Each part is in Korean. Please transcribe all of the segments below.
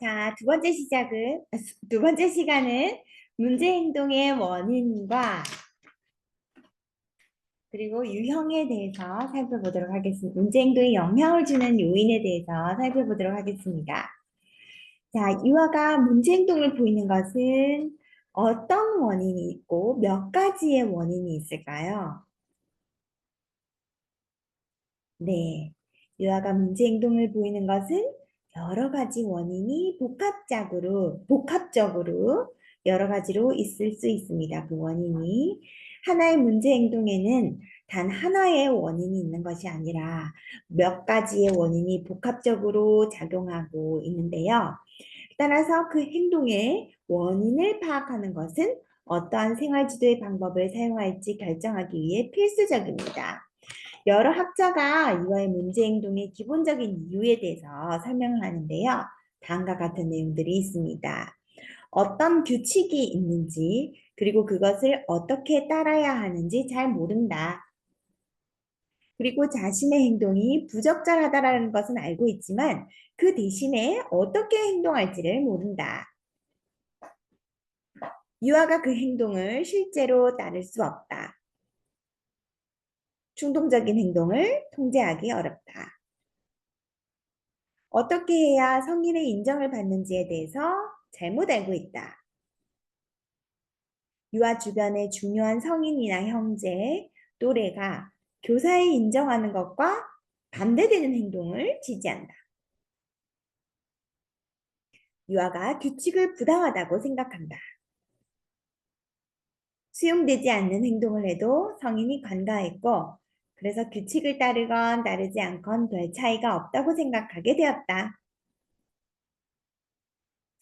자, 두 번째 시간은 문제 행동의 원인과 그리고 유형에 대해서 살펴보도록 하겠습니다. 문제 행동에 영향을 주는 요인에 대해서 살펴보도록 하겠습니다. 자, 유아가 문제 행동을 보이는 것은 어떤 원인이 있고 몇 가지의 원인이 있을까요? 네. 유아가 문제 행동을 보이는 것은 여러 가지 원인이 복합적으로 여러 가지로 있을 수 있습니다. 그 원인이. 하나의 문제 행동에는 단 하나의 원인이 있는 것이 아니라 몇 가지의 원인이 복합적으로 작용하고 있는데요. 따라서 그 행동의 원인을 파악하는 것은 어떠한 생활지도의 방법을 사용할지 결정하기 위해 필수적입니다. 여러 학자가 이와의 문제 행동의 기본적인 이유에 대해서 설명을 하는데요. 다음과 같은 내용들이 있습니다. 어떤 규칙이 있는지, 그리고 그것을 어떻게 따라야 하는지 잘 모른다. 그리고 자신의 행동이 부적절하다라는 것은 알고 있지만 그 대신에 어떻게 행동할지를 모른다. 유아가 그 행동을 실제로 따를 수 없다. 충동적인 행동을 통제하기 어렵다. 어떻게 해야 성인의 인정을 받는지에 대해서 잘못 알고 있다. 유아 주변의 중요한 성인이나 형제, 또래가 교사의 인정하는 것과 반대되는 행동을 지지한다. 유아가 규칙을 부당하다고 생각한다. 수용되지 않는 행동을 해도 성인이 관가했고, 그래서 규칙을 따르건 따르지 않건 별 차이가 없다고 생각하게 되었다.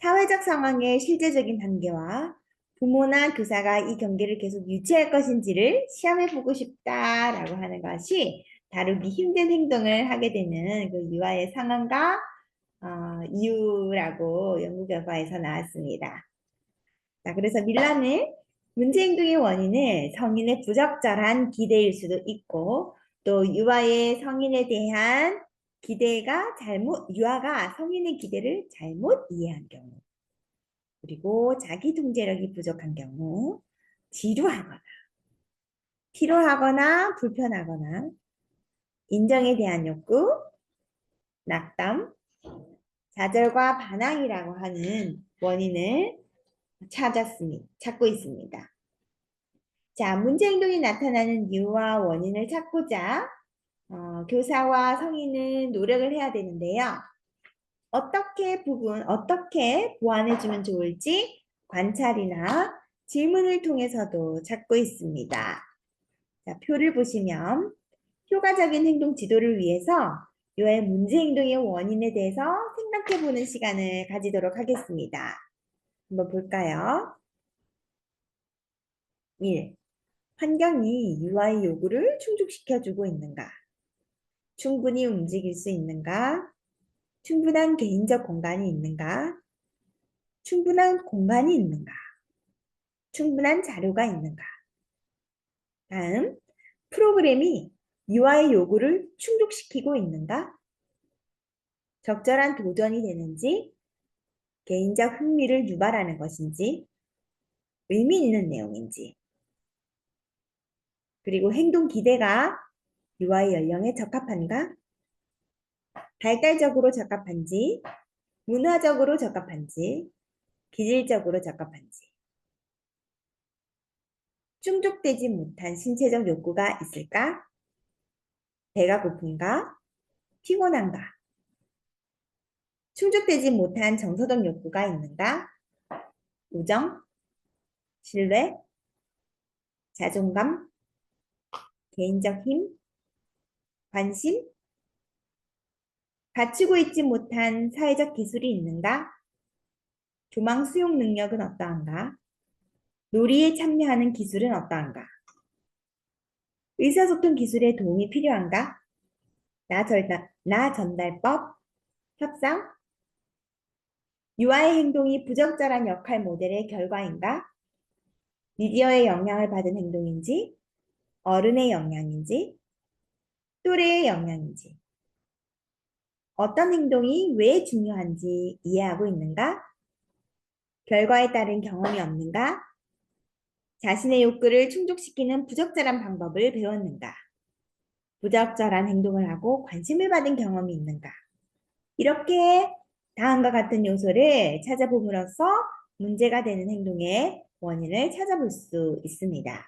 사회적 상황의 실제적인 단계와 부모나 교사가 이 경계를 계속 유지할 것인지를 시험해 보고 싶다라고 하는 것이 다루기 힘든 행동을 하게 되는 그 유아의 상황과 이유라고 연구 결과에서 나왔습니다. 자, 그래서 밀라는 문제 행동의 원인을 성인의 부적절한 기대일 수도 있고 또 유아가 성인의 기대를 잘못 이해한 경우 그리고 자기 통제력이 부족한 경우, 지루하거나, 피로하거나, 불편하거나, 인정에 대한 욕구, 낙담, 좌절과 반항이라고 하는 원인을 찾고 있습니다. 자, 문제 행동이 나타나는 이유와 원인을 찾고자 교사와 성인은 노력을 해야 되는데요. 어떻게 보완해주면 좋을지 관찰이나 질문을 통해서도 찾고 있습니다. 자, 표를 보시면 효과적인 행동 지도를 위해서 이와의 문제 행동의 원인에 대해서 생각해보는 시간을 가지도록 하겠습니다. 한번 볼까요? 1. 환경이 유아의 요구를 충족시켜주고 있는가? 충분히 움직일 수 있는가? 충분한 개인적 공간이 있는가? 충분한 공간이 있는가? 충분한 자료가 있는가? 다음, 프로그램이 유아의 요구를 충족시키고 있는가? 적절한 도전이 되는지, 개인적 흥미를 유발하는 것인지, 의미 있는 내용인지, 그리고 행동 기대가 유아의 연령에 적합한가? 발달적으로 적합한지, 문화적으로 적합한지, 기질적으로 적합한지, 충족되지 못한 신체적 욕구가 있을까? 배가 고픈가? 피곤한가? 충족되지 못한 정서적 욕구가 있는가? 우정, 신뢰, 자존감, 개인적 힘, 관심, 갖추고 있지 못한 사회적 기술이 있는가? 조망 수용 능력은 어떠한가? 놀이에 참여하는 기술은 어떠한가? 의사소통 기술에 도움이 필요한가? 나 전달법, 협상, 유아의 행동이 부적절한 역할 모델의 결과인가? 미디어의 영향을 받은 행동인지, 어른의 영향인지, 또래의 영향인지, 어떤 행동이 왜 중요한지 이해하고 있는가? 결과에 따른 경험이 없는가? 자신의 욕구를 충족시키는 부적절한 방법을 배웠는가? 부적절한 행동을 하고 관심을 받은 경험이 있는가? 이렇게 다음과 같은 요소를 찾아봄으로써 문제가 되는 행동의 원인을 찾아볼 수 있습니다.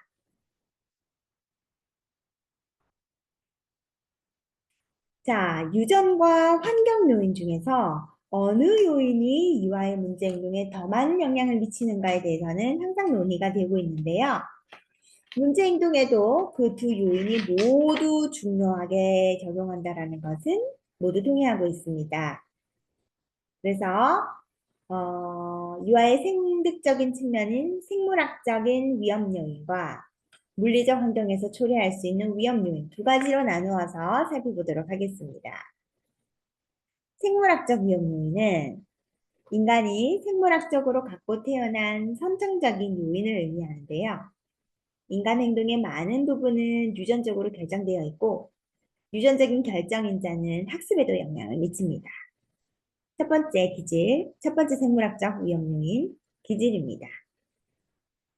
자, 유전과 환경 요인 중에서 어느 요인이 유아의 문제 행동에 더 많은 영향을 미치는가에 대해서는 항상 논의가 되고 있는데요. 문제 행동에도 그 두 요인이 모두 중요하게 적용한다라는 것은 모두 동의하고 있습니다. 그래서 유아의 생득적인 측면인 생물학적인 위험 요인과 물리적 환경에서 초래할 수 있는 위험 요인 두 가지로 나누어서 살펴보도록 하겠습니다. 생물학적 위험 요인은 인간이 생물학적으로 갖고 태어난 선천적인 요인을 의미하는데요. 인간 행동의 많은 부분은 유전적으로 결정되어 있고 유전적인 결정인자는 학습에도 영향을 미칩니다. 첫 번째 기질, 첫 번째 생물학적 위험 요인, 기질입니다.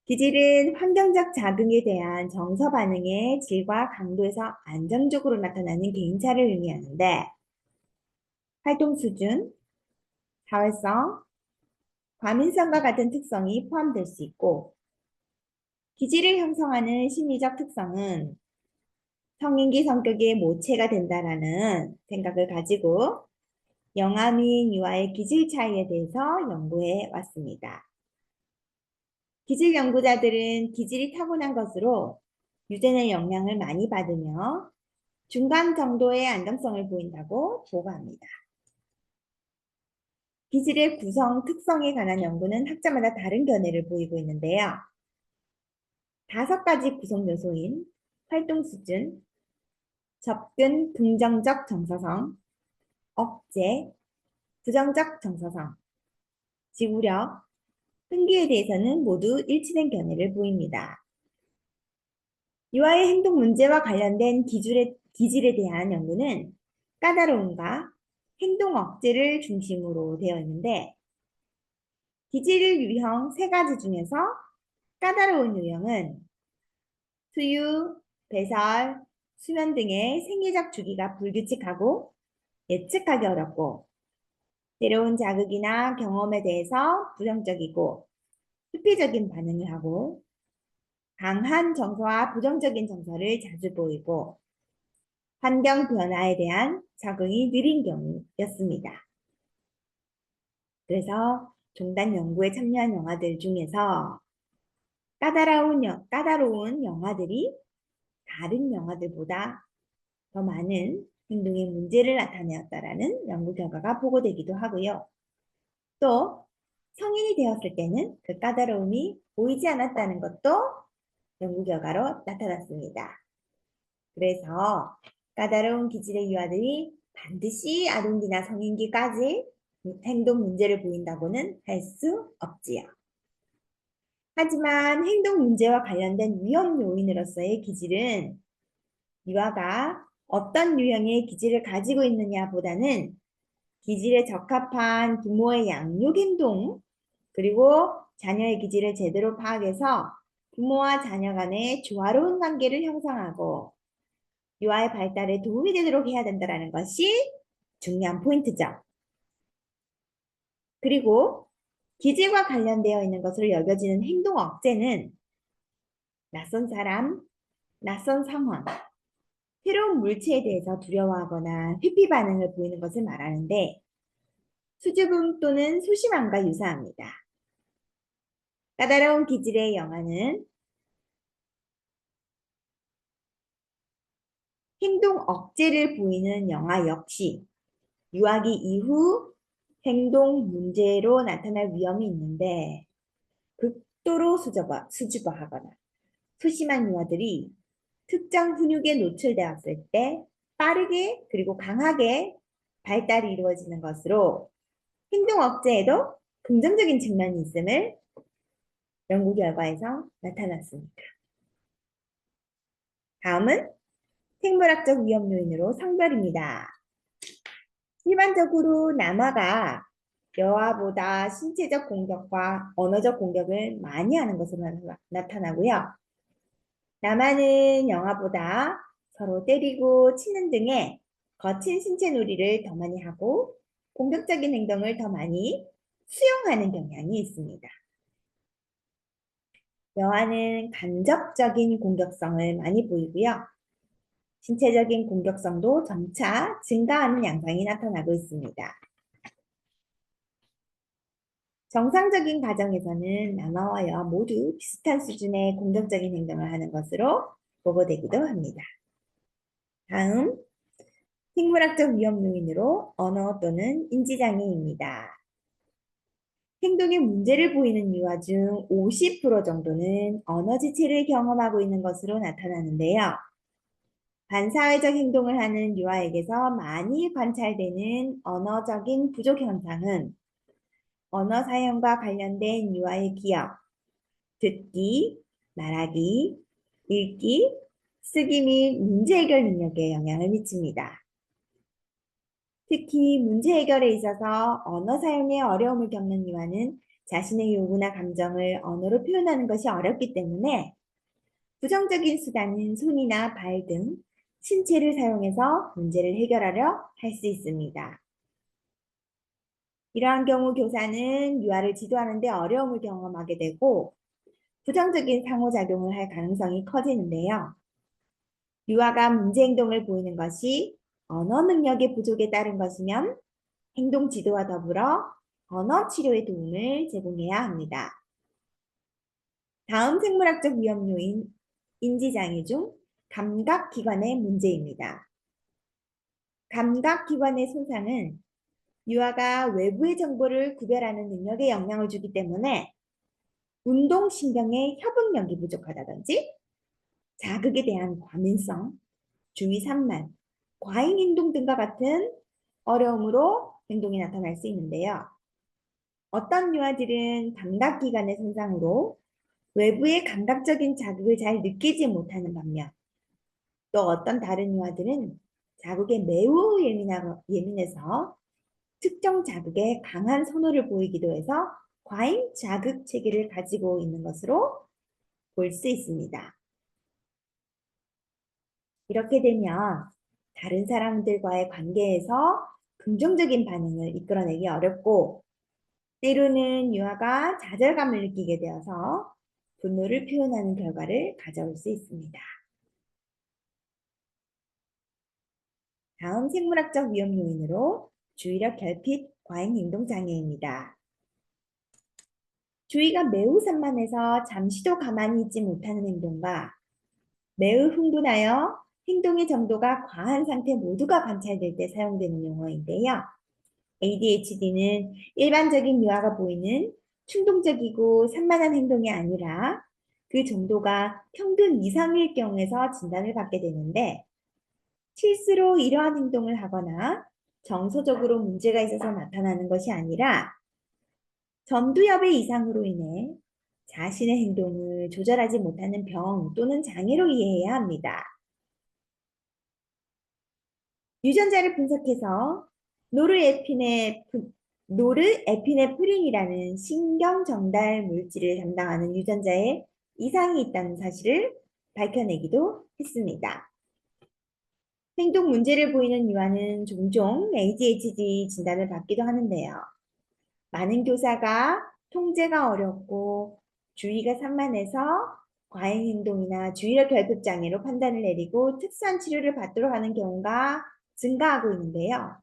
기질은 환경적 자극에 대한 정서 반응의 질과 강도에서 안정적으로 나타나는 개인차를 의미하는데 활동 수준, 사회성, 과민성과 같은 특성이 포함될 수 있고 기질을 형성하는 심리적 특성은 성인기 성격의 모체가 된다라는 생각을 가지고 영아민 유아의 기질 차이에 대해서 연구해 왔습니다. 기질 연구자들은 기질이 타고난 것으로 유전의 영향을 많이 받으며 중간 정도의 안정성을 보인다고 보고합니다. 기질의 구성 특성에 관한 연구는 학자마다 다른 견해를 보이고 있는데요. 5가지 구성 요소인 활동 수준, 접근 긍정적 정서성, 억제, 부정적 정서성, 지구력, 흥기에 대해서는 모두 일치된 견해를 보입니다. 유아의 행동 문제와 관련된 기질에 대한 연구는 까다로움과 행동 억제를 중심으로 되어 있는데 기질 유형 3가지 중에서 까다로운 유형은 수유, 배설, 수면 등의 생리적 주기가 불규칙하고 예측하기 어렵고 새로운 자극이나 경험에 대해서 부정적이고 회피적인 반응을 하고 강한 정서와 부정적인 정서를 자주 보이고 환경 변화에 대한 적응이 느린 경우였습니다. 그래서 종단 연구에 참여한 영화들 중에서 까다로운 영화들이 다른 영화들보다 더 많은 행동의 문제를 나타내었다라는 연구 결과가 보고되기도 하고요. 또 성인이 되었을 때는 그 까다로움이 보이지 않았다는 것도 연구 결과로 나타났습니다. 그래서 까다로운 기질의 유아들이 반드시 아동기나 성인기까지 행동 문제를 보인다고는 할 수 없지요. 하지만 행동 문제와 관련된 위험 요인으로서의 기질은 유아가 어떤 유형의 기질을 가지고 있느냐 보다는 기질에 적합한 부모의 양육 행동 그리고 자녀의 기질을 제대로 파악해서 부모와 자녀 간의 조화로운 관계를 형성하고 유아의 발달에 도움이 되도록 해야 된다는 것이 중요한 포인트죠. 그리고 기질과 관련되어 있는 것으로 여겨지는 행동 억제는 낯선 사람, 낯선 상황, 새로운 물체에 대해서 두려워하거나 회피 반응을 보이는 것을 말하는데 수줍음 또는 소심함과 유사합니다. 까다로운 기질의 영아는 행동 억제를 보이는 영아 역시 유아기 이후 행동 문제로 나타날 위험이 있는데 극도로 수줍어하거나 소심한 유아들이 특정 훈육에 노출되었을 때 빠르게 그리고 강하게 발달이 이루어지는 것으로 행동 억제에도 긍정적인 측면이 있음을 연구 결과에서 나타났습니다. 다음은 생물학적 위험 요인으로 성별입니다. 일반적으로 남아가 여아보다 신체적 공격과 언어적 공격을 많이 하는 것으로 나타나고요. 남아는 영아보다 서로 때리고 치는 등의 거친 신체 놀이를 더 많이 하고 공격적인 행동을 더 많이 수용하는 경향이 있습니다. 여아는 간접적인 공격성을 많이 보이고요. 신체적인 공격성도 점차 증가하는 양상이 나타나고 있습니다. 정상적인 가정에서는 남아와 여아 모두 비슷한 수준의 공격적인 행동을 하는 것으로 보고되기도 합니다. 다음, 생물학적 위험 요인으로 언어 또는 인지장애입니다. 행동에 문제를 보이는 유아 중 50% 정도는 언어 지체를 경험하고 있는 것으로 나타나는데요. 반사회적 행동을 하는 유아에게서 많이 관찰되는 언어적인 부족 현상은 언어 사용과 관련된 유아의 기억, 듣기, 말하기, 읽기, 쓰기 및 문제 해결 능력에 영향을 미칩니다. 특히 문제 해결에 있어서 언어 사용에 어려움을 겪는 유아는 자신의 요구나 감정을 언어로 표현하는 것이 어렵기 때문에 부정적인 수단인 손이나 발 등 신체를 사용해서 문제를 해결하려 할 수 있습니다. 이러한 경우 교사는 유아를 지도하는 데 어려움을 경험하게 되고 부정적인 상호작용을 할 가능성이 커지는데요. 유아가 문제 행동을 보이는 것이 언어 능력의 부족에 따른 것이면 행동 지도와 더불어 언어 치료의 도움을 제공해야 합니다. 다음 생물학적 위험 요인 인지장애 중 감각기관의 문제입니다. 감각기관의 손상은 유아가 외부의 정보를 구별하는 능력에 영향을 주기 때문에 운동신경의 협응력이 부족하다든지 자극에 대한 과민성, 주의 산만, 과잉 행동 등과 같은 어려움으로 행동이 나타날 수 있는데요. 어떤 유아들은 감각기관의 손상으로 외부의 감각적인 자극을 잘 느끼지 못하는 반면 또 어떤 다른 유아들은 자극에 매우 예민해서 특정 자극에 강한 선호를 보이기도 해서 과잉 자극 체계를 가지고 있는 것으로 볼 수 있습니다. 이렇게 되면 다른 사람들과의 관계에서 긍정적인 반응을 이끌어내기 어렵고 때로는 유아가 좌절감을 느끼게 되어서 분노를 표현하는 결과를 가져올 수 있습니다. 다음 생물학적 위험 요인으로 주의력 결핍 과잉 행동 장애입니다. 주의가 매우 산만해서 잠시도 가만히 있지 못하는 행동과 매우 흥분하여 행동의 정도가 과한 상태 모두가 관찰될 때 사용되는 용어인데요. ADHD는 일반적인 유아가 보이는 충동적이고 산만한 행동이 아니라 그 정도가 평균 이상일 경우에서 진단을 받게 되는데 실수로 이러한 행동을 하거나 정서적으로 문제가 있어서 나타나는 것이 아니라 전두엽의 이상으로 인해 자신의 행동을 조절하지 못하는 병 또는 장애로 이해해야 합니다. 유전자를 분석해서 노르에피네프린이라는 신경 전달 물질을 담당하는 유전자에 이상이 있다는 사실을 밝혀내기도 했습니다. 행동 문제를 보이는 유아는 종종 ADHD 진단을 받기도 하는데요. 많은 교사가 통제가 어렵고 주의가 산만해서 과잉 행동이나 주의력 결핍 장애로 판단을 내리고 특수한 치료를 받도록 하는 경우가 증가하고 있는데요.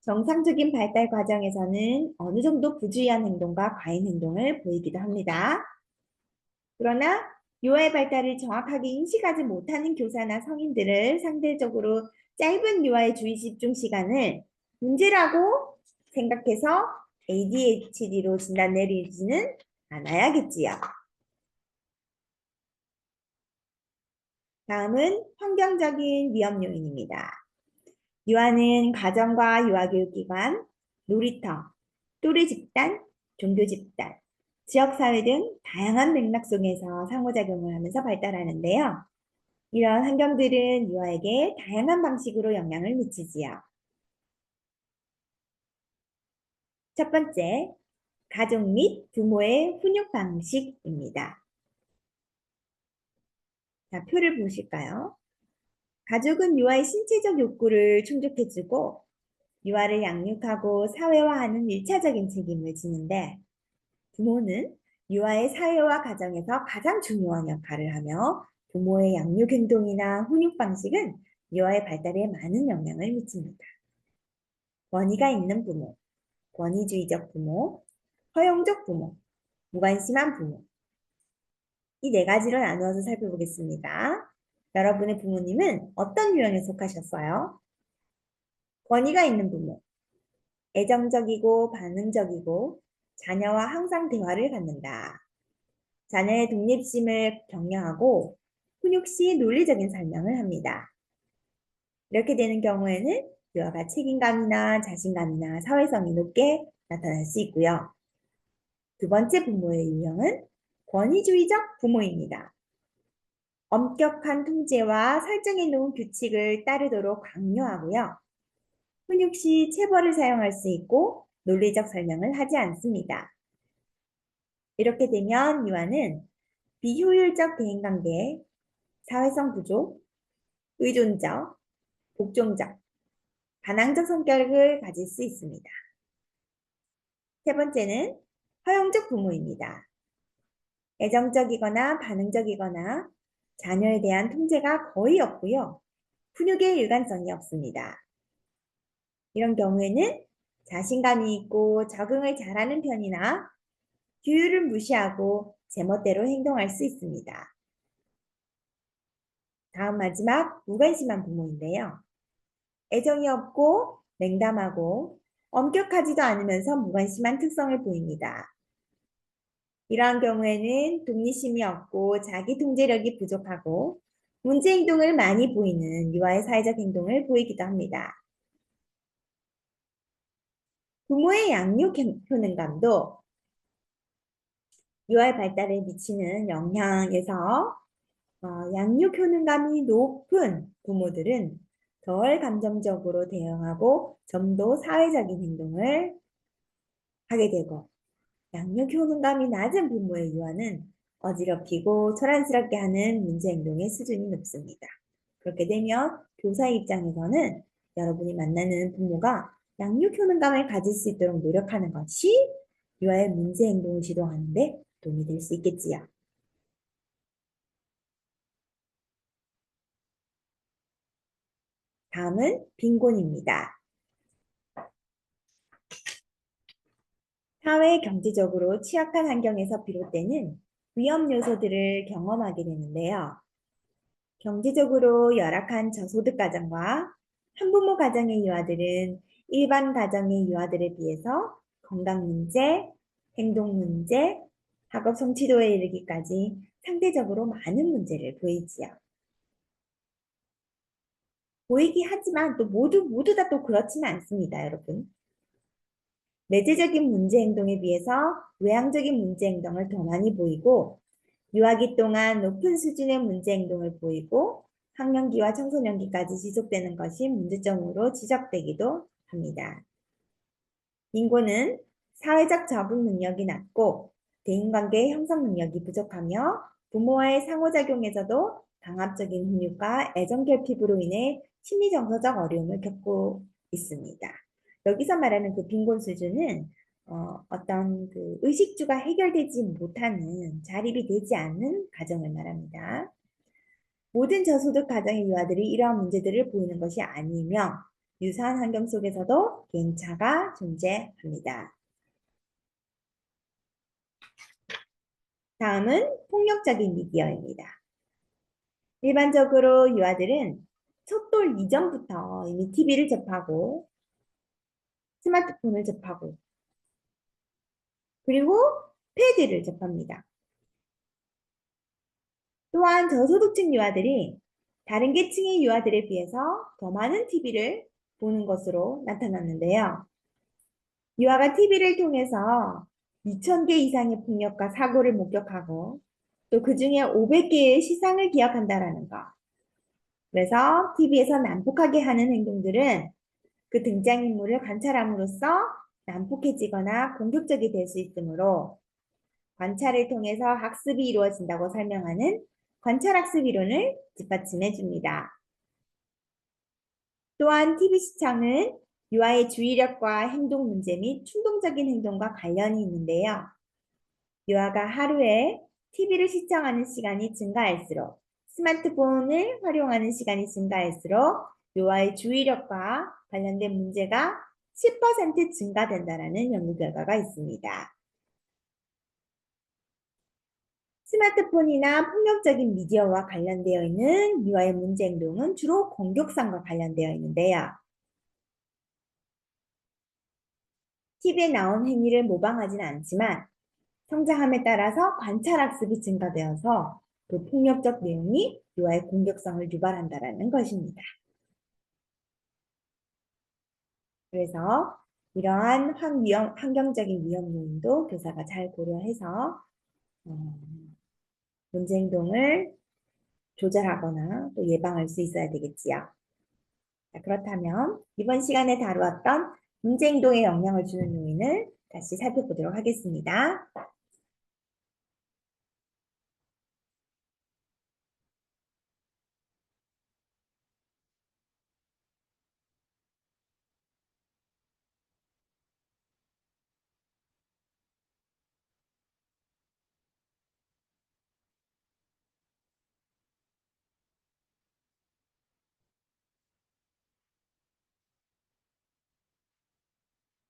정상적인 발달 과정에서는 어느 정도 부주의한 행동과 과잉 행동을 보이기도 합니다. 그러나 유아의 발달을 정확하게 인식하지 못하는 교사나 성인들을 상대적으로 짧은 유아의 주의 집중 시간을 문제라고 생각해서 ADHD로 진단 내리지는 않아야겠지요. 다음은 환경적인 위험 요인입니다. 유아는 가정과 유아교육기관, 놀이터, 또래 집단, 종교 집단, 지역사회 등 다양한 맥락 속에서 상호작용을 하면서 발달하는데요. 이런 환경들은 유아에게 다양한 방식으로 영향을 미치지요. 첫 번째, 가족 및 부모의 훈육 방식입니다. 자, 표를 보실까요? 가족은 유아의 신체적 욕구를 충족해주고 유아를 양육하고 사회화하는 일차적인 책임을 지는데 부모는 유아의 사회화 과정에서 가장 중요한 역할을 하며 부모의 양육 행동이나 훈육 방식은 유아의 발달에 많은 영향을 미칩니다. 권위가 있는 부모, 권위주의적 부모, 허용적 부모, 무관심한 부모. 이 네 가지로 나누어서 살펴보겠습니다. 여러분의 부모님은 어떤 유형에 속하셨어요? 권위가 있는 부모, 애정적이고 반응적이고 자녀와 항상 대화를 갖는다. 자녀의 독립심을 격려하고 훈육 시 논리적인 설명을 합니다. 이렇게 되는 경우에는 유아가 책임감이나 자신감이나 사회성이 높게 나타날 수 있고요. 두 번째 부모의 유형은 권위주의적 부모입니다. 엄격한 통제와 설정해 놓은 규칙을 따르도록 강요하고요. 훈육 시 체벌을 사용할 수 있고 논리적 설명을 하지 않습니다. 이렇게 되면 유아는 비효율적 대인관계, 사회성 부족, 의존적, 복종적, 반항적 성격을 가질 수 있습니다. 세 번째는 허용적 부모입니다. 애정적이거나 반응적이거나 자녀에 대한 통제가 거의 없고요. 훈육의 일관성이 없습니다. 이런 경우에는 자신감이 있고 적응을 잘하는 편이나 규율을 무시하고 제멋대로 행동할 수 있습니다. 다음 마지막 무관심한 부모인데요. 애정이 없고 냉담하고 엄격하지도 않으면서 무관심한 특성을 보입니다. 이러한 경우에는 독립심이 없고 자기 통제력이 부족하고 문제 행동을 많이 보이는 유아의 사회적 행동을 보이기도 합니다. 부모의 양육 효능감도 유아의 발달에 미치는 영향에서 양육 효능감이 높은 부모들은 덜 감정적으로 대응하고 좀 더 사회적인 행동을 하게 되고 양육 효능감이 낮은 부모의 유아는 어지럽히고 소란스럽게 하는 문제 행동의 수준이 높습니다. 그렇게 되면 교사 입장에서는 여러분이 만나는 부모가 양육 효능감을 가질 수 있도록 노력하는 것이 유아의 문제 행동을 지도하는 데 도움이 될 수 있겠지요. 다음은 빈곤입니다. 사회 경제적으로 취약한 환경에서 비롯되는 위험 요소들을 경험하게 되는데요. 경제적으로 열악한 저소득 가정과 한부모 가정의 유아들은 일반 가정의 유아들에 비해서 건강 문제, 행동 문제, 학업 성취도에 이르기까지 상대적으로 많은 문제를 보이지요. 보이기 하지만 또 모두 다 또 그렇지는 않습니다, 여러분. 내재적인 문제 행동에 비해서 외향적인 문제 행동을 더 많이 보이고 유아기 동안 높은 수준의 문제 행동을 보이고 학령기와 청소년기까지 지속되는 것이 문제점으로 지적되기도 합니다. 빈곤은 사회적 적응 능력이 낮고 대인관계 형성 능력이 부족하며 부모와의 상호작용에서도 강압적인 훈육과 애정 결핍으로 인해 심리정서적 어려움을 겪고 있습니다. 여기서 말하는 그 빈곤 수준은 어떤 그 의식주가 해결되지 못하는 자립이 되지 않는 가정을 말합니다. 모든 저소득 가정의 유아들이 이러한 문제들을 보이는 것이 아니며 유사한 환경 속에서도 개인차가 존재합니다. 다음은 폭력적인 미디어입니다. 일반적으로 유아들은 첫 돌 이전부터 이미 TV를 접하고 스마트폰을 접하고 그리고 패드를 접합니다. 또한 저소득층 유아들이 다른 계층의 유아들에 비해서 더 많은 TV를 보는 것으로 나타났는데요. 유아가 TV를 통해서 2,000개 이상의 폭력과 사고를 목격하고 또 그 중에 500개의 시상을 기억한다라는 것. 그래서 TV에서 난폭하게 하는 행동들은 그 등장인물을 관찰함으로써 난폭해지거나 공격적이 될 수 있으므로 관찰을 통해서 학습이 이루어진다고 설명하는 관찰학습 이론을 뒷받침해 줍니다. 또한 TV 시청은 유아의 주의력과 행동 문제 및 충동적인 행동과 관련이 있는데요. 유아가 하루에 TV를 시청하는 시간이 증가할수록 스마트폰을 활용하는 시간이 증가할수록 유아의 주의력과 관련된 문제가 10% 증가된다는 연구 결과가 있습니다. 스마트폰이나 폭력적인 미디어와 관련되어 있는 유아의 문제 행동은 주로 공격성과 관련되어 있는데요. TV에 나온 행위를 모방하지는 않지만 성장함에 따라서 관찰학습이 증가되어서 그 폭력적 내용이 유아의 공격성을 유발한다는 것입니다. 그래서 이러한 환경적인 위험 요인도 교사가 잘 고려해서 문제 행동을 조절하거나 또 예방할 수 있어야 되겠지요. 자, 그렇다면 이번 시간에 다루었던 문제 행동에 영향을 주는 요인을 다시 살펴보도록 하겠습니다.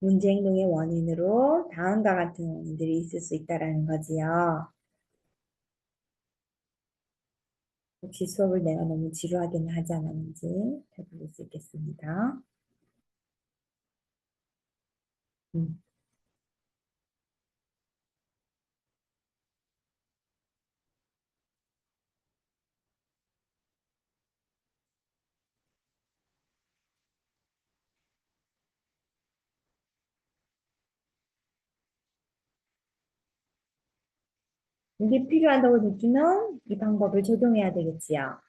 문제 행동의 원인으로 다음과 같은 원인들이 있을 수 있다는 거지요. 혹시 수업을 내가 너무 지루하게는 하지 않았는지 살펴볼 수 있겠습니다. 음. 이게 필요하다고 느끼면 이 방법을 적용해야 되겠지요.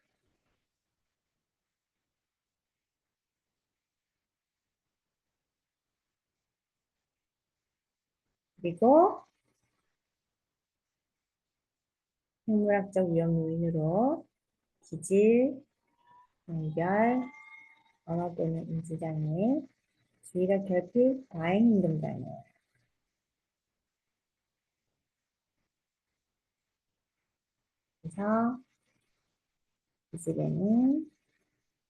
그리고 생물학적 위험 요인으로 기질, 성별, 언어 또는 인지장애, 주의력 결핍, 과잉 행동장애. 그래서 기질에는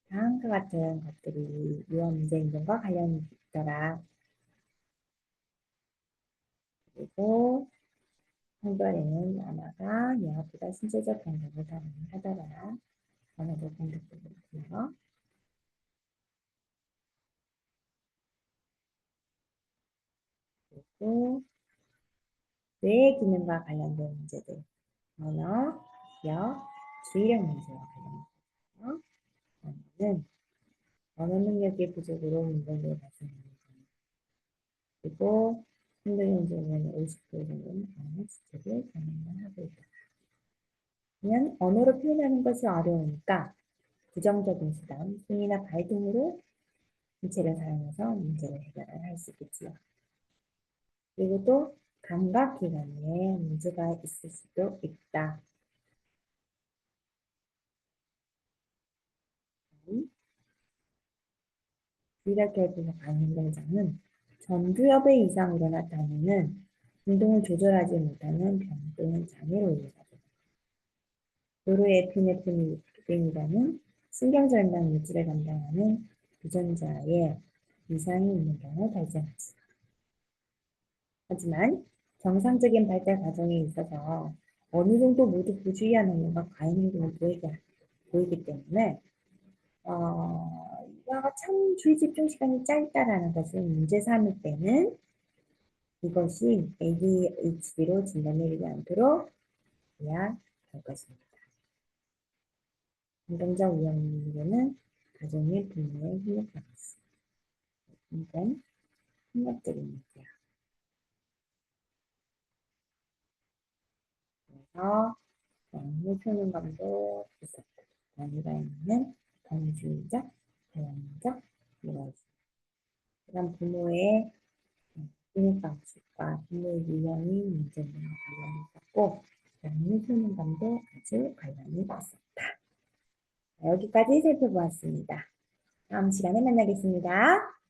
다음과 같은 것들이 유형 문제 행동과 관련이 있더라. 그리고 성별에는 아마가 여아보다 신체적 공격을 가능하더라. 언어적 공격도 그렇고요. 그리고 뇌의 기능과 관련된 문제들, 언어, 기억, 주의력 문제와 관련되어 언어는 언어 능력의 부족으로 문제를 발생합니다. 그리고 행동 문제는 50% 정도는 언어 지적을 경험을 하고 있다. 그냥 언어로 표현하는 것이 어려우니까 부정적인 수단, 승이나 발 등으로 인체를 사용해서 문제를 해결할 수 있겠지요. 그리고 또 감각기관에 문제가 있을 수도 있다. 유력결핍의 반응동장은 전두엽의 이상으로 나타나는 운동을 조절하지 못하는 병 또는 장애로 이어집니다. 노르에피네프린이라는 신경절단 물질을 담당하는 유전자에 이상이 있는 경우 발생하지. 하지만 정상적인 발달 과정에 있어서 어느 정도 모두 부주의한 행동과 과잉 행동을 보이기 때문에 이거가 참 주의 집중 시간이 짧다라는 것을 문제 삼을 때는 이것이 ADHD로 진단되지 않도록 해야 할 것입니다. 행동적 위험률은 가정의 부모의 협력하고 있습니다. 이건 협력적인 문제야. 그래서 표현감도 있었고 단위가 있는 범주의적, 다양적 이런 부모의 결론이 있었다. 여기까지 살펴보았습니다. 다음 시간에 만나겠습니다.